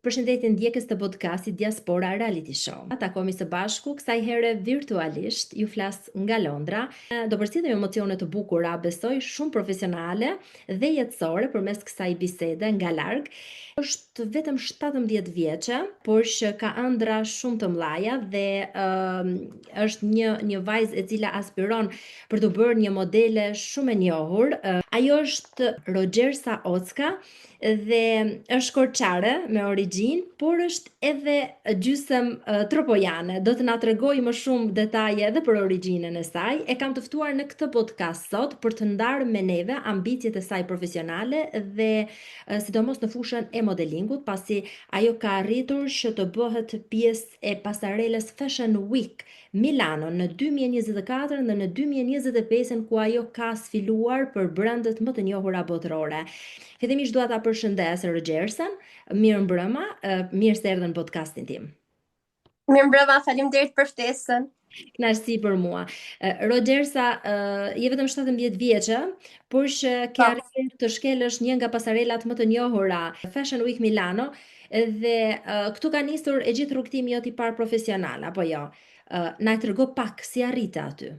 Përshëndetje ndjekës të podcastit Diaspora Reality Show. Takohemi së bashku, kësaj here virtualisht, ju flas nga Londra. Do përcjellim emocione të bukura, besoj shumë profesionale dhe jetësore përmes kësaj bisede nga larg. Është vetëm 17 vjeçe, por që ka ëndra shumë të mëdha dhe është një vajzë e cila aspiron për të bërë një modele shumë e njohur. Ajo është Roxhersa Ocka dhe është korçare me origjinë, por është edhe gjysëm tropojane. Do të na tregojë më shumë detaje edhe për origjinën e saj. E kam të ftuar në këtë podcast sot për të ndarë me neve ambicjet e saj profesionale dhe sidomos në fushën e modelingut, pasi ajo ka arritur që të bëhet pjesë e pasarelës Fashion Week Milano në 2024 dhe në 2025, ku ajo ka sfiluar për brendet më të njohura botërore. Fillimisht dua ta përshëndes Roxhersën. Mirëmbrëma, mirë se erdhën në podcastin tim. Mirëmbrëma, faleminderit për ftesën. Kënaqësi për mua. Roxhersa, je vetëm 17 vjeçë, por që ke arritur të shkelësh një nga pasarelat më të njohura, Fashion Week Milano, dhe këtu ka nisur e gjithë rrugtimi jot i parë profesional, apo jo? Na trego pak si arrite aty.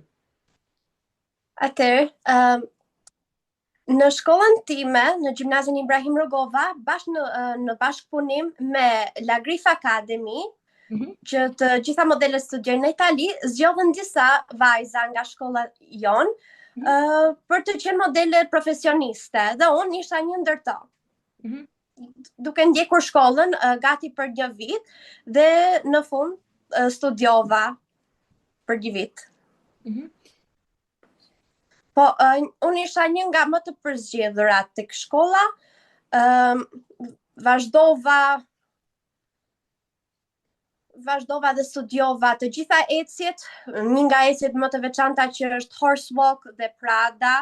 Atëherë, në shkollën time, në gjimnazin Ibrahim Rogova, në bashkëpunim me La Grif Academy, që të gjitha modelet studiojnë në Itali, zgjodhen disa vajza nga shkolla jon për të qenë modele profesioniste, dhe unë isha një ndër to. Duke ndjekur shkollën gati për një vit dhe në fund studiova për një vit. Po, unë isha një nga më të përzgjedhurat tek shkolla, vazhdova dhe studiova të gjitha ecjet, një nga ecjet më të veçanta që është Horsewalk dhe Prada,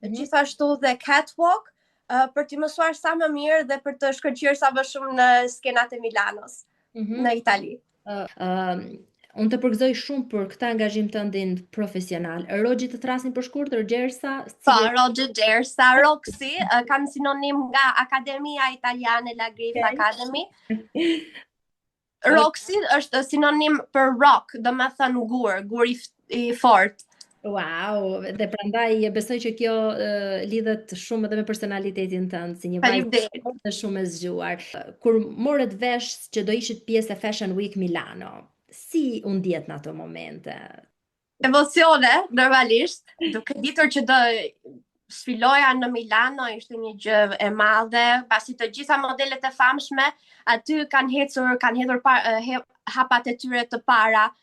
gjithashtu dhe Catwalk, për të mësuar sa më mirë dhe për të shkëlqyer sa më shumë në skenat e Milanos, në Itali. Unë të përgëzoj shumë për këtë angazhim tëndin profesional. Roxhi, të thrasin për shkurt, Roxhersa? Po, Roxhersa, Roxy, kam sinonim nga Akademia Italiane La Grif Academy. Roxy është sinonim për rock, do me thënë gur i fort. Wow, dhe prandaj besoj që kjo lidhet shumë edhe me personalitetin tënd, si një vajzë shumë e zgjuar. Kur morët vesh që do ishit pjesë e Fashion Week Milano, si u ndjet në ato momente? Emocione, normalisht, duke ditur që do sfiloja në Milano, ishte një gjë e madhe, pasi të gjitha modelet e famshme aty kanë hedhur hapat e tyre të para.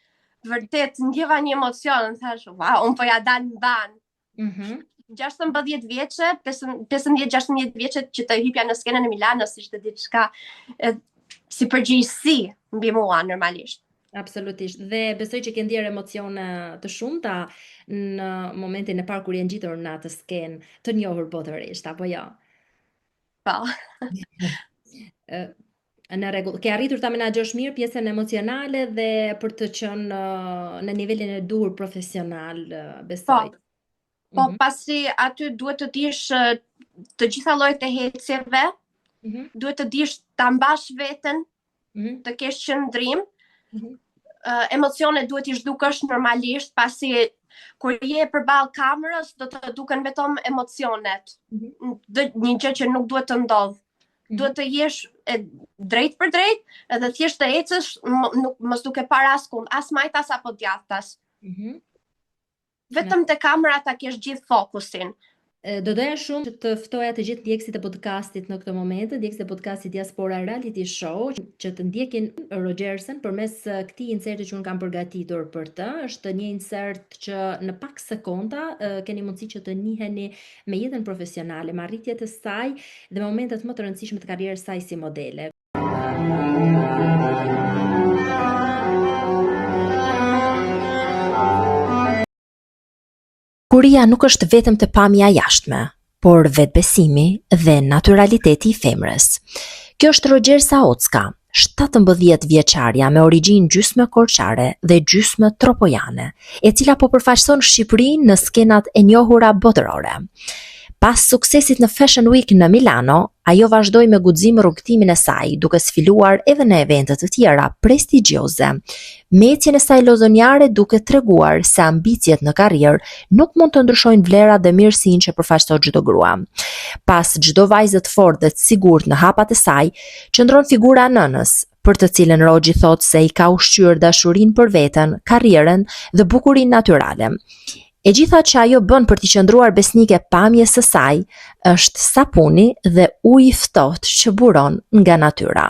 Vërtet ndjeva një emocion, thash, wow, unë po ja dal mban. 16 vjeçe, 15-16 vjeçe që të hypja në skenën e Milanos, ishte diçka si përgjegjësi mbi mua normalisht. Absolutisht. Dhe besoj që ke ndjer emocione të shumta në momentin e parë kur je ngjitur në atë skenë të njohur botërisht, apo jo? Po. Në rregull, ke arritur ta menaxhosh mirë pjesën emocionale dhe për të qenë në nivelin e duhur profesional, besoj. Po, pasi aty duhet të dish të gjitha llojet e hecjeve, duhet të dish ta mbash veten, të kesh qëndrim. Emocionet duhet i zhdukësh normalisht, pasi kur je përballë kamerës do të duken vetëm emocionet. Një gjë që nuk duhet të ndodh. Duhet të jesh drejt për drejt, edhe thjesht të ecësh mos duke parë askund, as majtas apo djathtas. Vetëm te kamera ta kesh gjithë fokusin. Do doja shumë që të ftoja të gjithë ndjekësit e podcastit në këtë moment, ndjekësit e podcastit Diaspora Reality Show, që të ndjekin Roxhersën përmes këtij inserti që unë kam përgatitur për të. Është një insert që në pak sekonda keni mundësi që të njiheni me jetën profesionale, me arritjet e saj dhe momentet më të rëndësishme të karrierës saj si modele. Kuria nuk është vetëm të pamja jashtme, por vetbesimi dhe naturaliteti i femrës. Kjo është Roxhersa Ocka, 17 vjeçarja me origjinë gjysmë korçare dhe gjysmë tropojane, e cila po përfaqëson Shqipërinë në skenat e njohura botërore. Pas suksesit në Fashion Week në Milano, ajo vazhdoi me guxim rrugtimin e saj, duke sfiluar edhe në evente të tjera prestigjioze. Me ecjen e saj lozonjare duke treguar se ambicjet në karrierë nuk mund të ndryshojnë vlerat dhe mirësinë që përfaqëson çdo grua. Pas çdo vajze të fortë dhe të sigurt në hapat e saj, qëndron figura e nënës, për të cilën Rogji thot se i ka ushqyer dashurinë për veten, karrierën dhe bukurinë natyrale. E gjitha që ajo bën për t'i qëndruar besnike pamjes së saj, është sapuni dhe uji i ftohtë që buron nga natyra.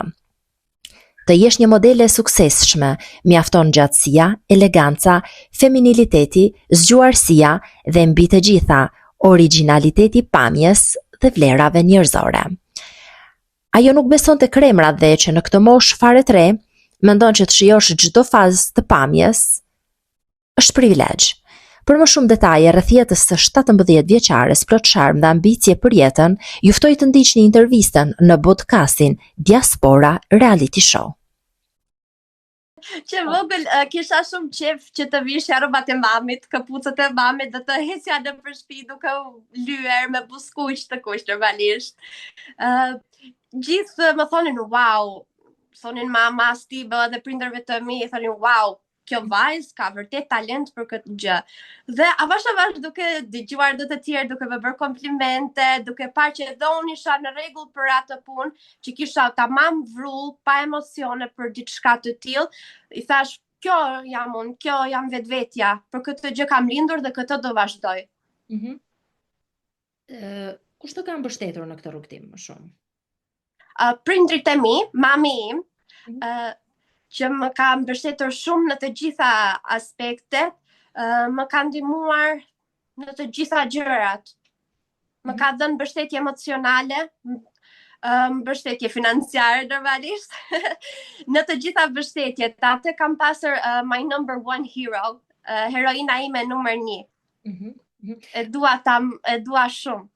Të jesh një modele e suksesshme, mjafton gjatësia, eleganca, feminiliteti, zgjuarësia dhe mbi të gjitha, origjinaliteti pamjes dhe vlerave njerëzore. Ajo nuk beson te kremrat dhe që në këtë moshë fare të re, mendon që të shijosh çdo fazë të pamjes është privilegj. Për më shumë detaje rreth jetës së 17 vjeçares plot sharm dhe ambicie për jetën, ju ftoj të ndiqni intervistën në podcastin Diaspora Reality Show. Që vogël kisha shumë qef që të vishja rrobat e mamit, kapucët e mamit dhe të hesja nëpër shtëpi duke lyer me buskuq të kuq normalisht. Gjithë më thonin wow, thonin mama, Stiba dhe prindërve të mi, thonin wow, kjo vajzë ka vërtet talent për këtë gjë. Dhe avash duke dëgjuar dhe të tjerë, duke më bërë komplimente, duke parë që edhe unë isha në rregull për atë punë, që kisha tamam vrull, pa emocione për diçka të tillë, i thash, kjo jam unë, kjo jam vetvetja, për këtë gjë kam lindur dhe këtë do vazhdoj. Kush të ka mbështetur në këtë rrugtim më shumë? Prindrit e mi, mami im, që më ka mbështetur shumë në të gjitha aspektet, më ka ndihmuar në të gjitha gjërat. Më ka dhënë mbështetje emocionale, mbështetje financiare normalisht. Në të gjitha mbështetjet, atë kam pasur my number one hero, heroina ime numër 1. E dua shumë.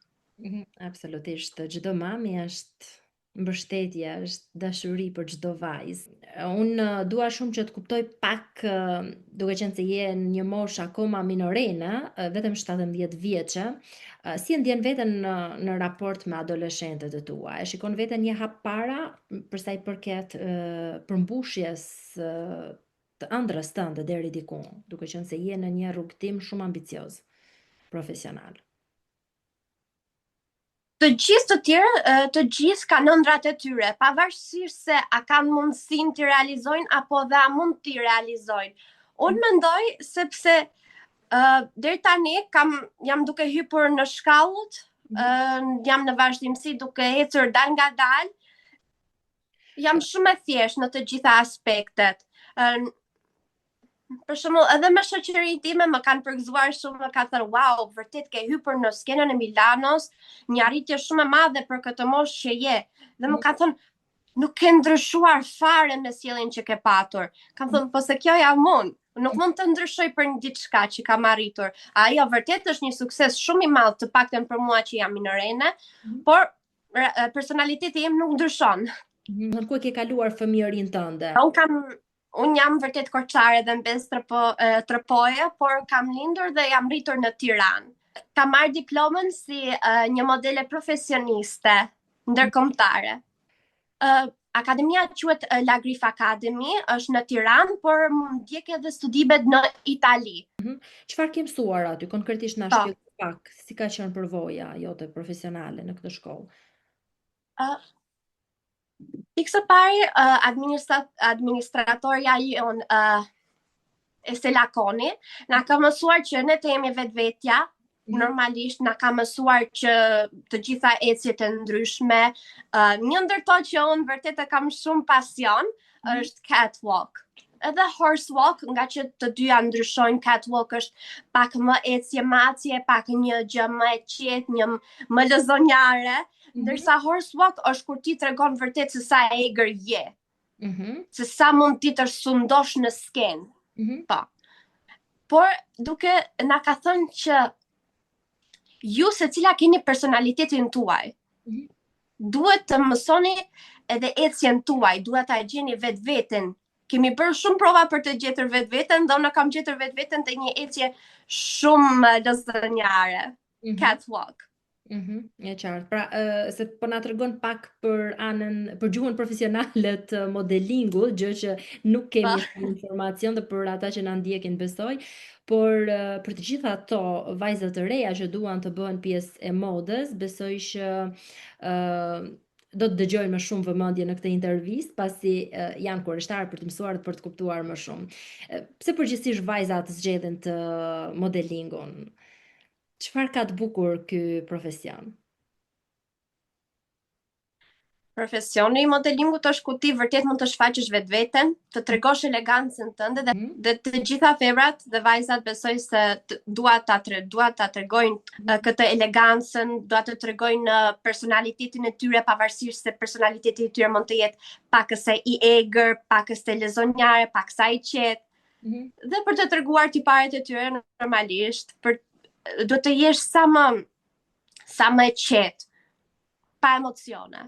Absolutisht, çdo mami është mbështetje, është dashuri për çdo vajzë. Unë dua shumë që të kuptoj pak, duke qenë se je në një moshë akoma minorene, vetëm 17 vjeçe, si e ndjen veten në raport me adoleshentët e tua? E shikon veten një hap para për sa i përket përmbushjes të ëndrrës tënde deri diku, duke qenë se je në një rrugtim shumë ambicioz profesional? Të gjithë të tjerë, të gjithë kanë ëndrat e tyre, pavarësisht se a kanë mundësinë t'i realizojnë apo dhe a mund t'i realizojnë. Unë mendoj sepse deri tani jam duke hyrë në shkallët, jam në vazhdimsi duke ecur dal nga dal. Jam shumë e thjeshtë në të gjitha aspektet. Për shembull, edhe me shoqërinë time më kanë përgëzuar shumë, më kanë thënë, wow, vërtet ke hyrë në skenën e Milanos, një arritje shumë e madhe për këtë moshë që je. Dhe më kanë thënë, nuk ke ndryshuar fare me sjelljen që ke patur. Kanë thënë, po se kjo jam unë, nuk mund të ndryshoj për një diçka që kam arritur. Ajo vërtet është një sukses shumë i madh, të paktën për mua që jam minorene, por personaliteti im nuk ndryshon. Ku e ke kaluar fëmijërinë tënde? Unë jam vërtet korçare dhe mbes Trëpoje, por kam lindur dhe jam rritur në Tiranë. Kam marrë diplomën si një modele profesioniste ndërkombëtare. Akademia quhet La Grif Academy, është në Tiranë, por mund ndjek edhe studimet në Itali. Çfarë ke mësuar aty? Konkretisht na shpjegoj pak, si ka qenë përvoja jote profesionale në këtë shkollë? Pikë pari, administratorja jon Estelakoni, na ka mësuar që ne të jemi vetvetja, normalisht na ka mësuar që të gjitha ecjet e ndryshme, një ndër to që unë vërtet e kam shumë pasion, është catwalk. Edhe horsewalk, nga që të dyja ndryshojnë, catwalk është pak më ecje macje, pak një gjë më e qetë, një më lëzonjare, ndërsa horsewalk është kur ti tregon vërtet se sa egër je. Se sa mund ti të sundosh në skenë. Po. Por duke na ka thënë që ju secila keni personalitetin tuaj. Duhet të mësoni edhe ecjen tuaj, duhet ta gjeni vetveten. Kemi bërë shumë prova për të gjetur vetveten, dhe unë kam gjetur vetveten të një ecje shumë lëzënjare. Catwalk. E qartë. Pra, se po na tregon pak për për gjuhën profesionale të modelingut, gjë që nuk Po, kemi shumë informacion dhe për ata që na ndjekin besoj, por për të gjitha ato vajzat të reja që duan të bëhen pjesë e modës, besoj që do të dëgjojnë më shumë vëmendje në këtë intervistë, pasi janë kurreshtar për të mësuar dhe për të kuptuar më shumë. Pse përgjithsisht vajzat zgjedhin të modelingun? Çfarë ka të bukur ky profesion? profesioni i modelingut është ku ti vërtet mund të shfaqësh vetveten, të tregosh elegancën tënde dhe të gjitha femrat dhe vajzat besoj se dua ta tregojnë këtë elegancën, dua të tregojnë personalitetin e tyre pavarësisht se personaliteti i tyre mund të jetë pakës e i egër, pakës e lezonjare, paksa i qetë. Dhe për të treguar tiparet e tyre normalisht, do të jesh sa më e qetë, pa emocione.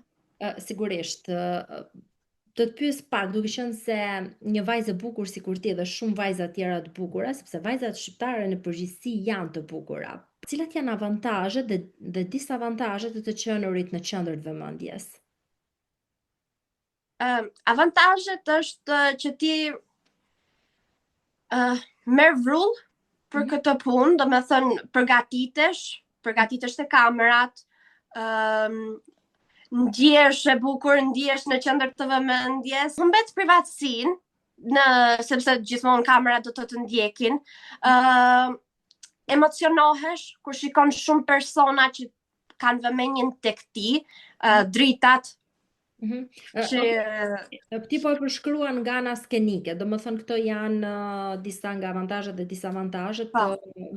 Sigurisht, do të pyes pak, duke qenë se një vajzë e bukur sikur ti dhe shumë vajza tjera të bukura, sepse vajzat shqiptare në përgjithësi janë të bukura. Cilat janë avantazhet dhe disavantazhet e të qenurit në qendër të vëmendjes? Avantazhet është që ti merr vrull për këtë punë, do me thënë përgatitesh te kamerat, ndjesh e bukur, ndjesh në qendër të vëmendjes, humbet privatësinë, sepse gjithmonë kamerat do të ndjekin, emocionohesh kur shikon shumë persona që kanë vëmendjen tek ti, dritat, Ti po e përshkruan nga ana skenike, do më thënë këto janë disa nga avantazhet dhe disavantazhet të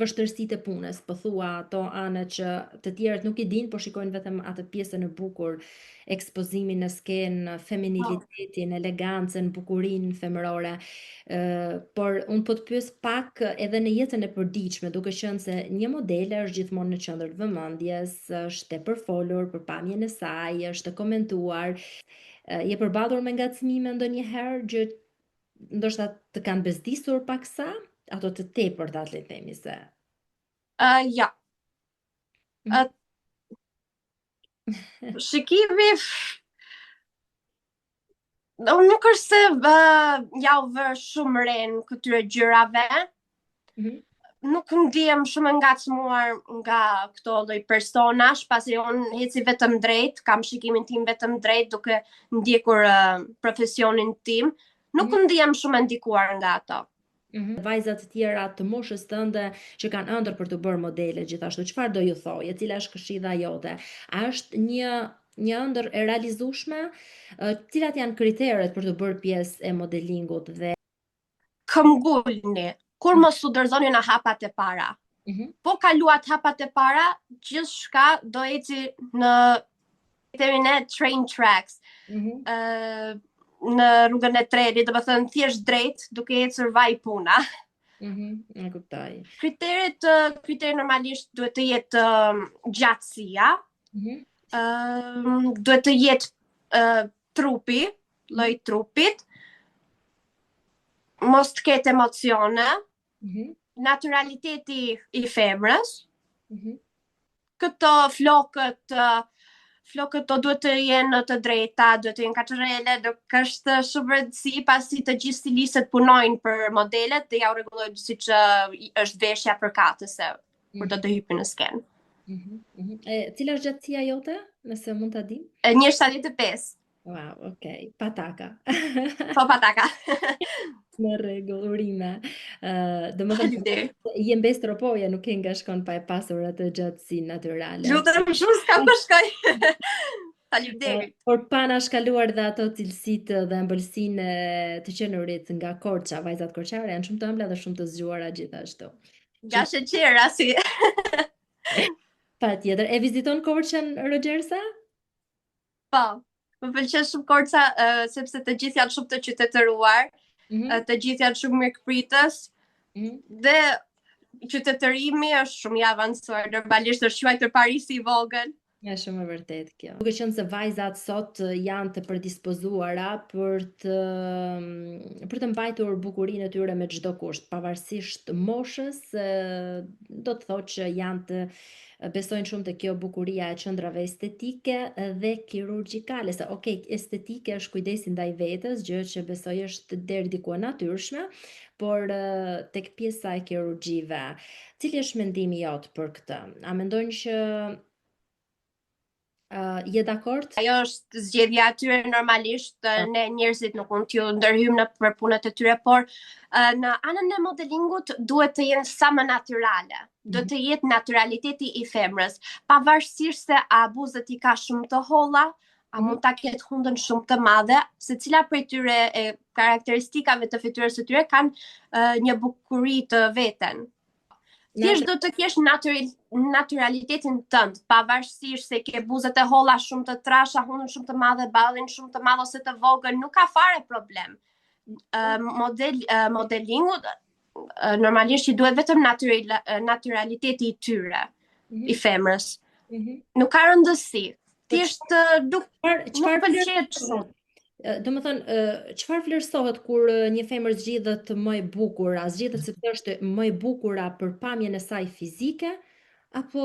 vështërsitë e punës, po thua ato anë që të tjerët nuk i dinë, po shikojnë vetëm atë pjesën e bukur, ekspozimin në skenë, feminilitetin, elegancën, bukurinë femërore. Por unë po të pyes pak edhe në jetën e përditshme, duke qenë se një modele është gjithmonë në qendër të vëmendjes, është e përfolur për pamjen e saj, është e komentuar. Je përballur me ngacmime ndonjëherë gjë ndoshta të kanë bezdisur paksa, ato të tepërta le të themi se. Ja. Shikimi nuk është se ja u vë shumë re në këtyre gjërave. Nuk ndihem shumë ngacmuar nga këto lloj personash, pasi unë heci vetëm drejt, kam shikimin tim vetëm drejt duke ndjekur profesionin tim. Nuk ndihem shumë ndikuar nga ato. Vajzat të tjera të moshës tënde që kanë ëndër për të bërë modele, gjithashtu çfarë do ju thoje? Cila është këshilla jote? A është një ëndër e realizueshme? Cilat janë kriteret për të bërë pjesë e modelingut dhe këmbgulni, kur mos u dorëzoni në hapat e para. Po kaluat hapat e para, gjithçka do eci në train tracks. Në rrugën e trenit, do të thënë thjesht drejt, duke ecur vaj puna. E kuptoj. Kriteri normalisht duhet të jetë gjatësia, duhet të jetë trupi, lloji i trupit, mos të ketë emocione, naturaliteti i femrës, këto flokët do duhet të jenë të drejta, duhet të jenë kaçërele, është shumë rëndësi pasi të gjithë stilistët punojnë për modelet dhe ja u rregullojnë siç është veshja përkatëse kur do të hypin në skenë. Cila është gjatësia jote, nëse mund ta di? 1.75. Wow, okay. Pataka. Po pataka. Në rregull, urime. Domethënë je mbestropoja, nuk e nga shkon pa e pasur atë gjatësi natyrale. Lutem shumë s'ka po shkoj. Faleminderit. Por pa na shkaluar dhe ato cilësitë dhe ëmbëlsinë të qenurit nga Korça, vajzat korçare janë shumë të ëmbla dhe shumë të zgjuara gjithashtu. Nga sheqera si. Patjetër. E viziton Korçën Rogersa? Po. Më pëlqen shumë Korça sepse të gjithë janë shumë të qytetëruar, të gjithë janë shumë mirëkpritës, dhe qytetërimi është shumë i avancuar, normalisht është quajtur Parisi i vogël. Është shumë e vërtet kjo. Duke qenë se vajzat sot janë të predispozuara për të mbajtur bukurinë e tyre me çdo kusht, pavarësisht moshës, do të thotë që janë të besojnë shumë te kjo bukuria e qendrave estetike dhe kirurgjikale. Se estetike është kujdesi ndaj vetes, gjë që besoj është deri diku e natyrshme, por tek pjesa e kirurgjive, cili është mendimi jot për këtë? A mendojnë që je dakord? Ajo është zgjedhja e tyre normalisht, ne njerëzit nuk mund t'ju ndërhyjmë në për punët e tyre, por në anën e modelingut duhet të jenë sa më natyrale. Do të jetë naturaliteti i femrës, pavarësisht se a buzët i ka shumë të holla, a mund ta ketë hundën shumë të madhe, secila prej tyre e karakteristikave të fytyrës së tyre kanë një bukuri të veten. Thjesht do të kesh naturalitetin tënd, pavarësisht se ke buzët e holla shumë të trasha, hundën shumë të madhe, ballin shumë të madh ose të vogël, nuk ka fare problem. Modelingu normalisht i duhet vetëm naturaliteti i tyre, i femrës. Nuk ka rëndësi. Thjesht nuk pëlqet shumë. Do më thënë, çfarë vlerësohet kur një femër zgjidhet më e bukur, a zgjidhet sepse është më e bukura për pamjen e saj fizike, apo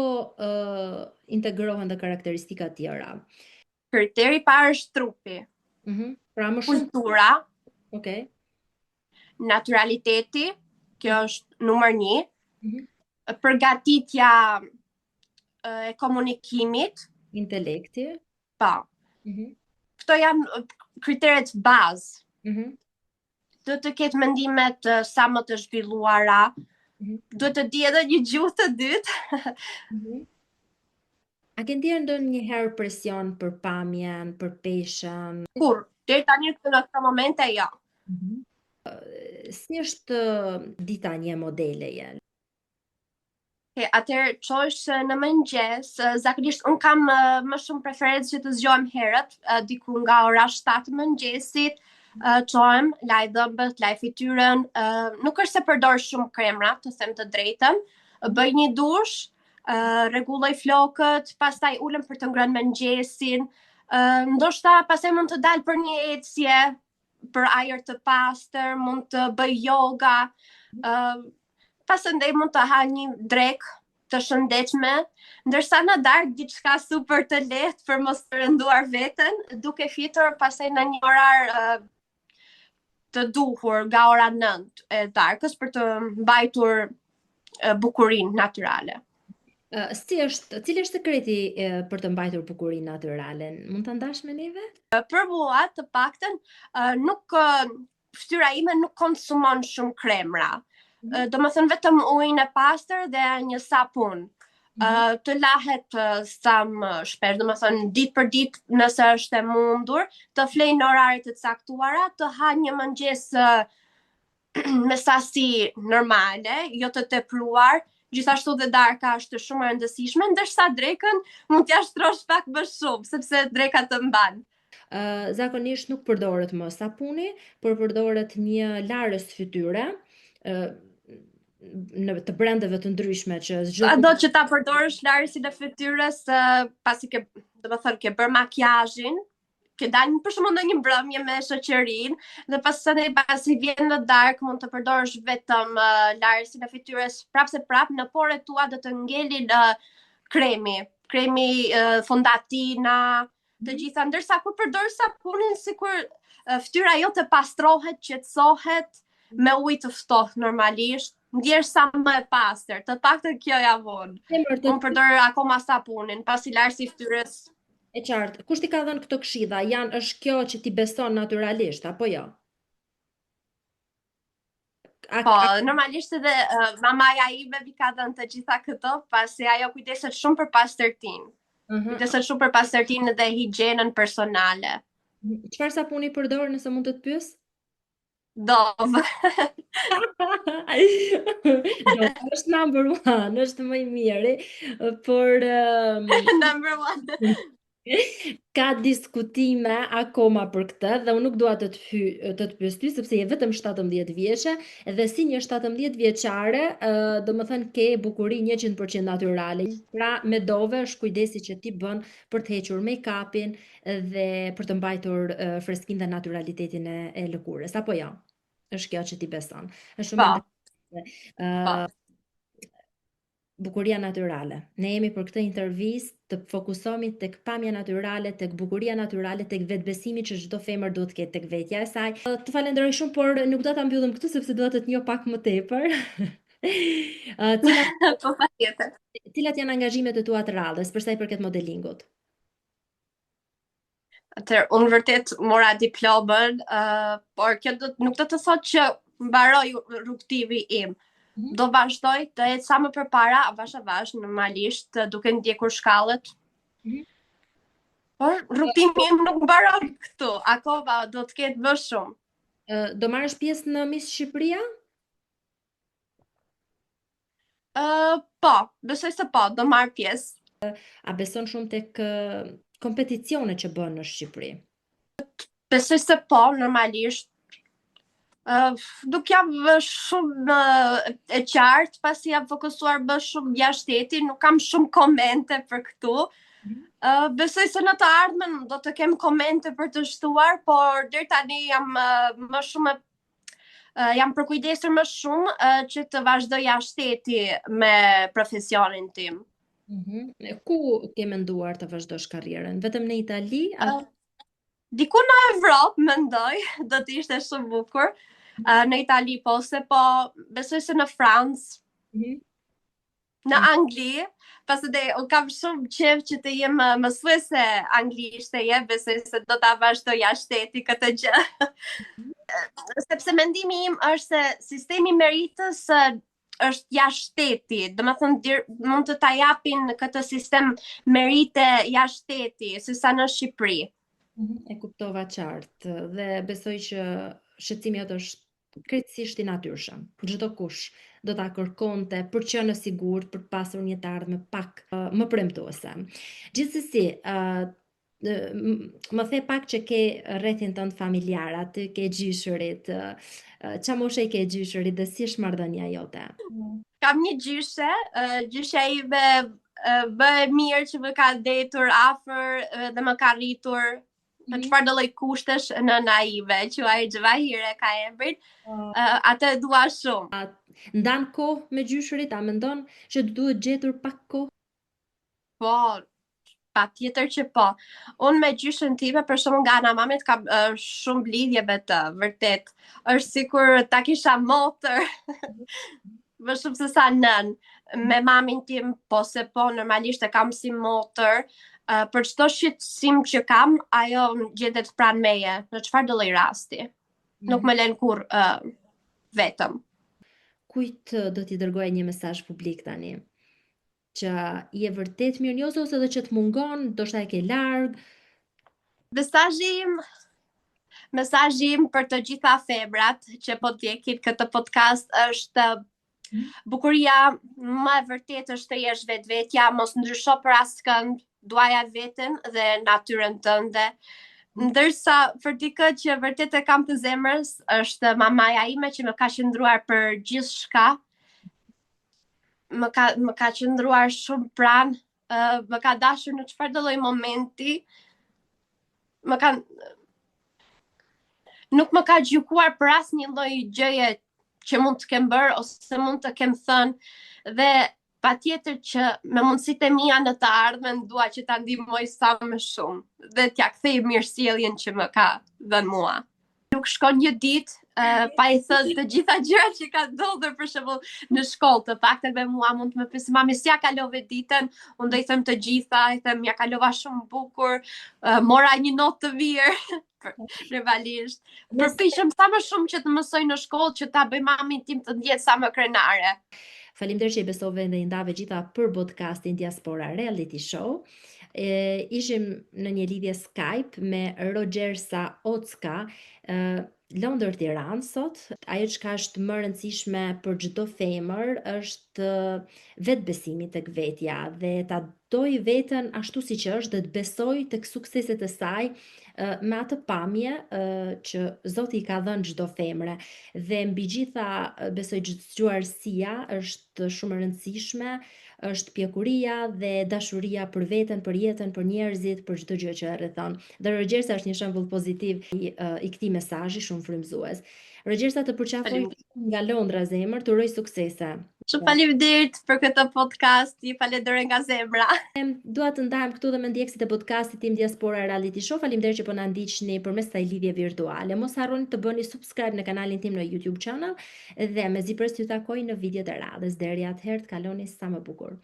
integrohen dhe karakteristika tjera? Kriteri i parë është trupi. Pra më shumë kultura, okay. Naturaliteti, kjo është numër 1, përgatitja e komunikimit, intelekti, po. Këto janë kriteret bazë. Do të ketë mendimet sa më të zhvilluara, do të di edhe një gjuhë të dytë. A ke ndjerë ndonjëherë presion për pamjen, për peshën? Kur, deri tani në këtë momente jo. Si është dita një modeleje? Atëherë çosh në mëngjes, zakonisht un kam më shumë preferencë që të zgjohem herët, diku nga ora 7 mëngjesit, çohem, laj dhëmbët, laj fytyrën, nuk është se përdor shumë kremra, të them të drejtën, bëj një dush, rregulloj flokët, pastaj ulem për të ngrënë mëngjesin, ndoshta pastaj mund të dal për një ecje, për ajër të pastër, mund të bëj yoga, pastaj mund të ha një drek të shëndetshme, ndërsa në darkë diçka super të lehtë për mos të rënduar veten, duke fitur pastaj në një orar të duhur nga ora 9 e darkës për të mbajtur bukurinë natyrale. Cili është sekreti për të mbajtur bukurinë natyrale? Mund ta ndash me neve? Për mua, të paktën, fytyra ime nuk konsumon shumë kremra. Do më thënë vetëm ujin e pastër dhe një sapun. Të lahet sa më shpesh, do më thënë ditë për ditë nëse është e mundur, të flej në oraret të caktuara, të ha një mëngjes me sasi normale, jo të tepruar, gjithashtu dhe darka është shumë e rëndësishme, ndërsa drekën mund t'ja shtrosh pak më shumë, sepse dreka të mban. Zakonisht nuk përdoret më sapuni, por përdoret një larës fytyre, në të brendeve të ndryshme që do që ta përdorësh larësin e fytyrës pasi ke, do të thënë, ke bërë makjazhin, ke dalë për shembull në një mbrëmje me shoqërinë dhe pastaj pasi vjen në darkë mund të përdorësh vetëm larësin e fytyrës prapë në porët tua do të ngelin kremi fondatina, të gjitha, ndërsa kur përdor sapunin sikur fytyra jote pastrohet, qetësohet me ujë të ftohtë normalisht, ndjesh sa më e pastër, të paktën kjo ja vonë. Unë përdor akoma sapunin, pasi larësi i fytyrës. E qartë, kush t'i ka dhënë këto këshilla? Është kjo që ti beson natyralisht, apo jo? Po, normalisht edhe mamaja ime mi ka dhënë të gjitha këto, pasi ajo kujdeset shumë për pastërtinë. Kujdeset shumë për pastërtinë dhe higjienën personale. Çfarë sapuni përdor nëse mund të të pyes? Dove. Dove është number 1, është më i miri, por number 1. Ka diskutime akoma për këtë dhe unë nuk dua të të pyes ty sepse je vetëm 17 vjeçe dhe si një 17 vjeçare, domethënë ke bukurinë 100% natyrale. Pra me dove është kujdesi që ti bën për të hequr make-upin dhe për të mbajtur freskinë dhe naturalitetin e lëkurës, apo jo? Është kjo që ti beson. Është shumë Po, interesante. po. Bukuria natyrale. Ne jemi për këtë intervistë të fokusohemi tek pamja natyrale, tek bukuria natyrale, tek vetbesimi që çdo femër duhet të ketë tek vetja e saj. Të falenderoj shumë, por nuk do ta mbyllim këtu sepse dua të të njoh pak më tepër. Cilat Po patjetër. cilat janë angazhimet e tua të radhës për sa i përket modelingut? Atëherë, unë vërtet mora diplomën, por kjo nuk do të thotë që mbaroj rrugtimi im. Do vazhdoj të jetë sa më përpara, avash normalisht duke ndjekur shkallët. Por rrugtimi im nuk mbaron këtu, akoma do të ketë më shumë. Do marrësh pjesë në Miss Shqipëria? Po, besoj se po, do marr pjesë. A beson shumë tek kompeticionet që bën në Shqipëri? Besoj se po, normalisht. Nuk jam shumë e qartë, pasi jam fokusuar më shumë jashtë shtetit, nuk kam shumë komente për këtu. Besoj se në të ardhmen do të kem komente për të shtuar, por deri tani jam më shumë jam përkujdesur më shumë që të vazhdoj jashtë shtetit me profesionin tim. Ku ke menduar të vazhdosh karrierën? Vetëm në Itali? Diku në Evropë, mendoj, do të ishte shumë bukur. Në Itali po, se po besoj se në Francë, në Angli, pasi dhe unë kam shumë qef që të jem mësuese anglisht e besoj se do ta vazhdoj jashtë shtetit këtë gjë. Sepse mendimi im është se sistemi meritës është jashtë shtetit, domethënë mund të ta japin këtë sistem merite jashtë shtetit, se sa në Shqipëri. E kuptova qartë dhe besoj që shqetësimi jot është krejtësisht i natyrshëm. Çdo kush do ta kërkonte për të qenë sigurt, për të pasur një të ardhmë pak më premtuese. Gjithsesi, më the pak që ke rrethin tënd familjar, aty ke gjyshurit. Qa moshe i ke gjyshurit dhe si është marrëdhënia jote? Kam një gjyshe, gjyshe ime më e mirë që më ka ndetur afër dhe më ka rritur në çfarë do lloj kushtesh në naive, quaj Gjvahire ka emrin. Atë e dua shumë. Ndan kohë me gjyshurit, a mendon që duhet gjetur pak kohë? Po, patjetër që po. Unë me gjyshën time, për shembull nga ana mamet, kam shumë lidhje me të, vërtet. Është sikur ta kisha motër. Më shumë se sa nën. Me mamin tim, po se po, normalisht e kam si motër. Për çdo shqetësim që kam, ajo gjendet pranë meje, në çfarë do lloj rasti. Nuk më lën kurr vetëm. Kujt do t'i dërgoj një mesazh publik tani? Që je vërtet mirënjohës ose edhe që të mungon, ndoshta e ke larg? Mesazhi im për të gjitha femrat që po ndjekin këtë podcast është bukuria më e vërtetë është të jesh vetvetja, mos ndrysho për askënd, duaja veten dhe natyrën tënde. Ndërsa për dikë që vërtet e kam të zemrës është mamaja ime që më ka qëndruar për gjithçka. Më ka qëndruar shumë pranë, më ka dashur në çfarë do lloj momenti. Nuk më ka gjykuar për asnjë lloj gjëje që mund të kem bërë ose mund të kem thënë dhe patjetër që me mundësitë e mia në të ardhmen dua që ta ndihmoj sa më shumë dhe t'ja kthej mirësjelljen që më ka dhënë mua. Nuk shkon një ditë pa i thënë të gjitha gjërat që ka ndodhur për shembull në shkollë, të paktën me mua mund të më pyesë mami si ja kalove ditën, unë do i them të gjitha, i them ja kalova shumë bukur, mora një notë të mirë, realisht. Përpiqem sa më shumë që të mësoj në shkollë që ta bëj mamin tim të ndjehet sa më krenare. Faleminderit që i besove dhe i ndave gjitha për podcastin Diaspora Reality Show. Ishim në një lidhje Skype me Rogersa Ocka, Londër Tiranë sot, ajo çka është më rëndësishme për çdo femër është vetbesimi tek vetja dhe ta doj veten ashtu siç është dhe të besoj tek sukseset e saj me atë pamje që Zoti i ka dhënë çdo femre. Dhe mbi gjitha besoj zgjuarësia është shumë e rëndësishme, është pjekuria dhe dashuria për veten, për jetën, për njerëzit, për çdo gjë që e rrethon. Dhe Rogjersa është një shembull pozitiv i këtij mesazhi shumë frymëzues. Rogjersa, të përqafoj nga Londra zemër, të uroj suksese. Shumë faleminderit për këtë podcast, ju falenderoj nga zemra. Dua të ndahem këtu dhe me ndjekësit e podcastit tim Diaspora Reality Show. Faleminderit që po na ndiqni përmes kësaj lidhje virtuale. Mos harroni të bëni subscribe në kanalin tim në YouTube channel dhe mezi pres t'ju takoj në videot e radhës. Deri atëherë, të kaloni sa më bukur.